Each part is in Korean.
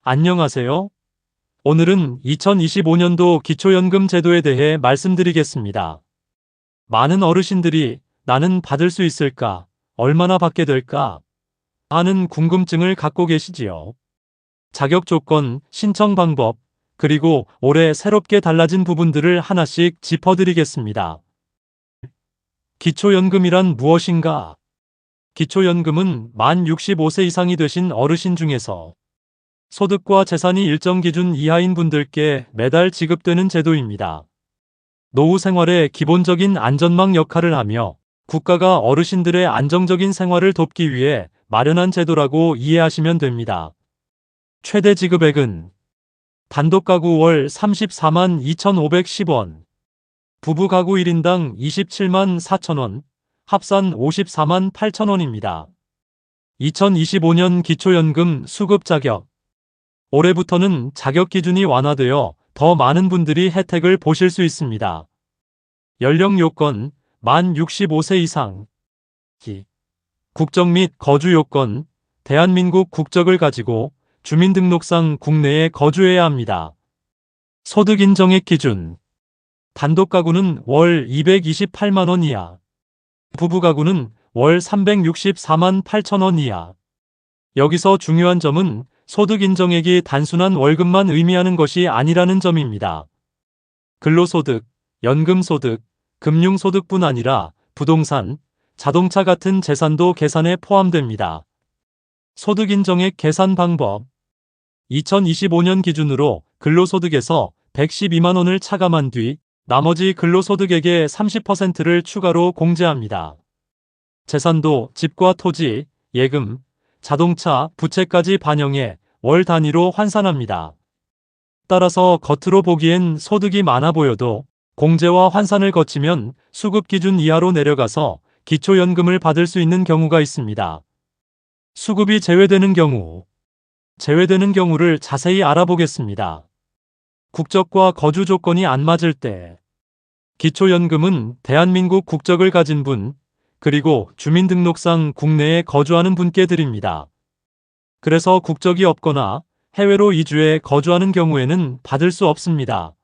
안녕하세요. 오늘은 2025년도 기초연금 제도에 대해 말씀드리겠습니다. 많은 어르신들이 나는 받을 수 있을까? 얼마나 받게 될까? 하는 궁금증을 갖고 계시지요. 자격 조건, 신청 방법, 그리고 올해 새롭게 달라진 부분들을 하나씩 짚어드리겠습니다. 기초연금이란 무엇인가? 기초연금은 만 65세 이상이 되신 어르신 중에서 소득과 재산이 일정 기준 이하인 분들께 매달 지급되는 제도입니다. 노후 생활의 기본적인 안전망 역할을 하며 국가가 어르신들의 안정적인 생활을 돕기 위해 마련한 제도라고 이해하시면 됩니다. 최대 지급액은 단독 가구 월 34만 2,510원, 부부 가구 1인당 27만 4천원, 합산 54만 8천원입니다. 2025년 기초연금 수급 자격. 올해부터는 자격 기준이 완화되어 더 많은 분들이 혜택을 보실 수 있습니다. 연령 요건, 만 65세 이상. 국적 및 거주 요건, 대한민국 국적을 가지고 주민등록상 국내에 거주해야 합니다. 소득 인정액 기준. 단독 가구는 월 228만원 이하. 부부 가구는 월 364만 8천원 이하. 여기서 중요한 점은 소득 인정액이 단순한 월급만 의미하는 것이 아니라는 점입니다. 근로소득, 연금소득, 금융소득뿐 아니라 부동산, 자동차 같은 재산도 계산에 포함됩니다. 소득 인정액 계산 방법. 2025년 기준으로 근로소득에서 112만 원을 차감한 뒤 나머지 근로소득액의 30%를 추가로 공제합니다. 재산도 집과 토지, 예금, 자동차, 부채까지 반영해 월 단위로 환산합니다. 따라서 겉으로 보기엔 소득이 많아 보여도 공제와 환산을 거치면 수급 기준 이하로 내려가서 기초연금을 받을 수 있는 경우가 있습니다. 수급이 제외되는 경우. 제외되는 경우를 자세히 알아보겠습니다. 국적과 거주 조건이 안 맞을 때. 기초연금은 대한민국 국적을 가진 분, 그리고 주민등록상 국내에 거주하는 분께 드립니다. 그래서 국적이 없거나 해외로 이주해 거주하는 경우에는 받을 수 없습니다.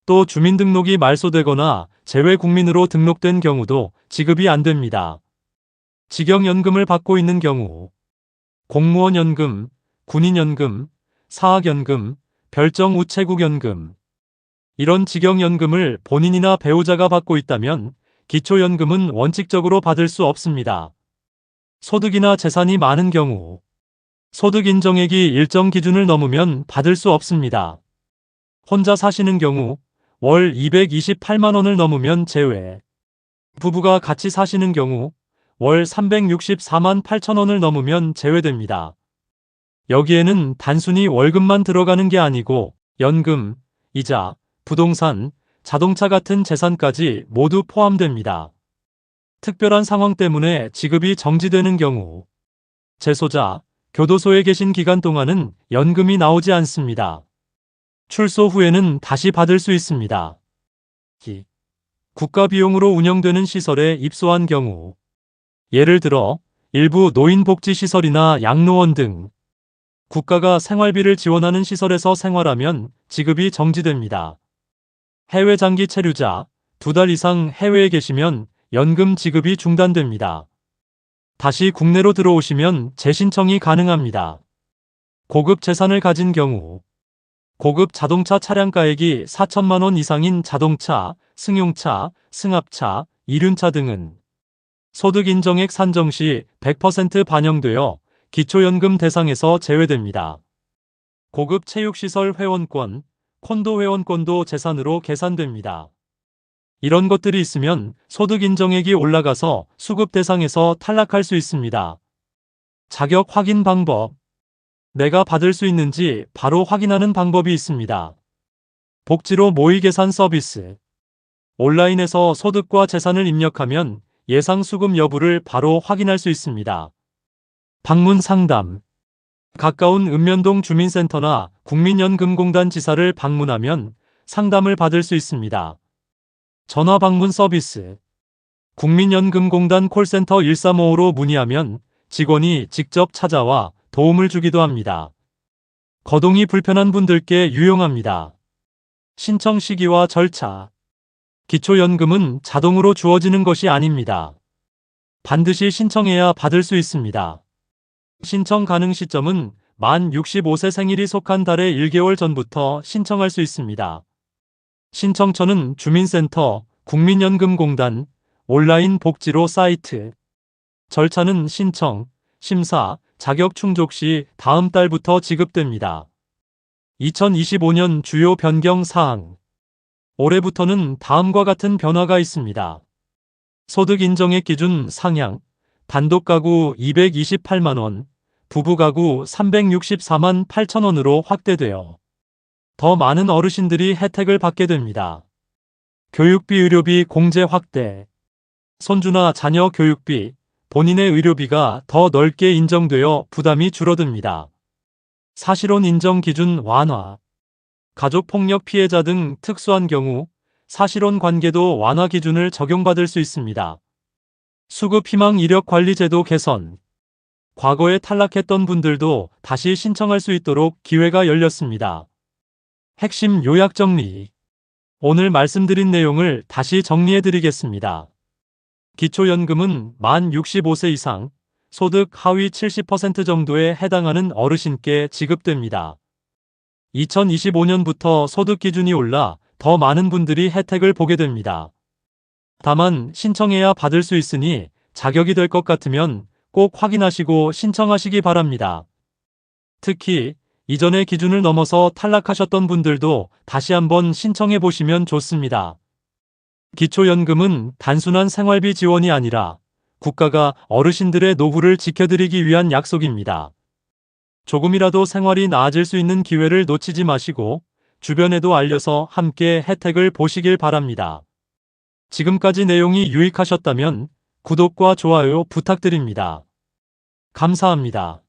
또 주민등록이 말소되거나 재외국민으로 등록된 경우도 지급이 안 됩니다. 직영연금을 받고 있는 경우, 공무원연금, 군인연금, 사학연금, 별정우체국연금. 이런 직영연금을 본인이나 배우자가 받고 있다면 기초연금은 원칙적으로 받을 수 없습니다. 소득이나 재산이 많은 경우, 소득 인정액이 일정 기준을 넘으면 받을 수 없습니다. 혼자 사시는 경우, 월 228만 원을 넘으면 제외. 부부가 같이 사시는 경우, 월 364만 8천 원을 넘으면 제외됩니다. 여기에는 단순히 월급만 들어가는 게 아니고 연금, 이자, 부동산, 자동차 같은 재산까지 모두 포함됩니다. 특별한 상황 때문에 지급이 정지되는 경우, 재소자, 교도소에 계신 기간 동안은 연금이 나오지 않습니다. 출소 후에는 다시 받을 수 있습니다. 국가 비용으로 운영되는 시설에 입소한 경우, 예를 들어 일부 노인복지시설이나 양로원 등 국가가 생활비를 지원하는 시설에서 생활하면 지급이 정지됩니다. 해외 장기 체류자, 2달 이상 해외에 계시면 연금 지급이 중단됩니다. 다시 국내로 들어오시면 재신청이 가능합니다. 고급 재산을 가진 경우, 고급 자동차 차량가액이 4천만 원 이상인 자동차, 승용차, 승합차, 이륜차 등은 소득 인정액 산정 시 100% 반영되어 기초연금 대상에서 제외됩니다. 고급 체육시설 회원권, 콘도 회원권도 재산으로 계산됩니다. 이런 것들이 있으면 소득 인정액이 올라가서 수급 대상에서 탈락할 수 있습니다. 자격 확인 방법. 내가 받을 수 있는지 바로 확인하는 방법이 있습니다. 복지로 모의 계산 서비스. 온라인에서 소득과 재산을 입력하면 예상 수급 여부를 바로 확인할 수 있습니다. 방문 상담. 가까운 읍면동 주민센터나 국민연금공단 지사를 방문하면 상담을 받을 수 있습니다. 전화 방문 서비스. 국민연금공단 콜센터 1355로 문의하면 직원이 직접 찾아와 도움을 주기도 합니다. 거동이 불편한 분들께 유용합니다. 신청 시기와 절차. 기초연금은 자동으로 주어지는 것이 아닙니다. 반드시 신청해야 받을 수 있습니다. 신청 가능 시점은 만 65세 생일이 속한 달의 1개월 전부터 신청할 수 있습니다. 신청처는 주민센터, 국민연금공단, 온라인 복지로 사이트. 절차는 신청, 심사, 자격 충족 시 다음 달부터 지급됩니다. 2025년 주요 변경 사항. 올해부터는 다음과 같은 변화가 있습니다. 소득 인정액 기준 상향, 단독 가구 228만 원, 부부 가구 364만 8천 원으로 확대되어 더 많은 어르신들이 혜택을 받게 됩니다. 교육비 의료비 공제 확대. 손주나 자녀 교육비, 본인의 의료비가 더 넓게 인정되어 부담이 줄어듭니다. 사실혼 인정 기준 완화. 가족폭력 피해자 등 특수한 경우 사실혼 관계도 완화 기준을 적용받을 수 있습니다. 수급 희망 이력 관리 제도 개선. 과거에 탈락했던 분들도 다시 신청할 수 있도록 기회가 열렸습니다. 핵심 요약 정리. 오늘 말씀드린 내용을 다시 정리해 드리겠습니다. 기초연금은 만 65세 이상, 소득 하위 70% 정도에 해당하는 어르신께 지급됩니다. 2025년부터 소득 기준이 올라 더 많은 분들이 혜택을 보게 됩니다. 다만 신청해야 받을 수 있으니 자격이 될 것 같으면 꼭 확인하시고 신청하시기 바랍니다. 특히 이전의 기준을 넘어서 탈락하셨던 분들도 다시 한번 신청해 보시면 좋습니다. 기초연금은 단순한 생활비 지원이 아니라 국가가 어르신들의 노후를 지켜드리기 위한 약속입니다. 조금이라도 생활이 나아질 수 있는 기회를 놓치지 마시고 주변에도 알려서 함께 혜택을 보시길 바랍니다. 지금까지 내용이 유익하셨다면 구독과 좋아요 부탁드립니다. 감사합니다.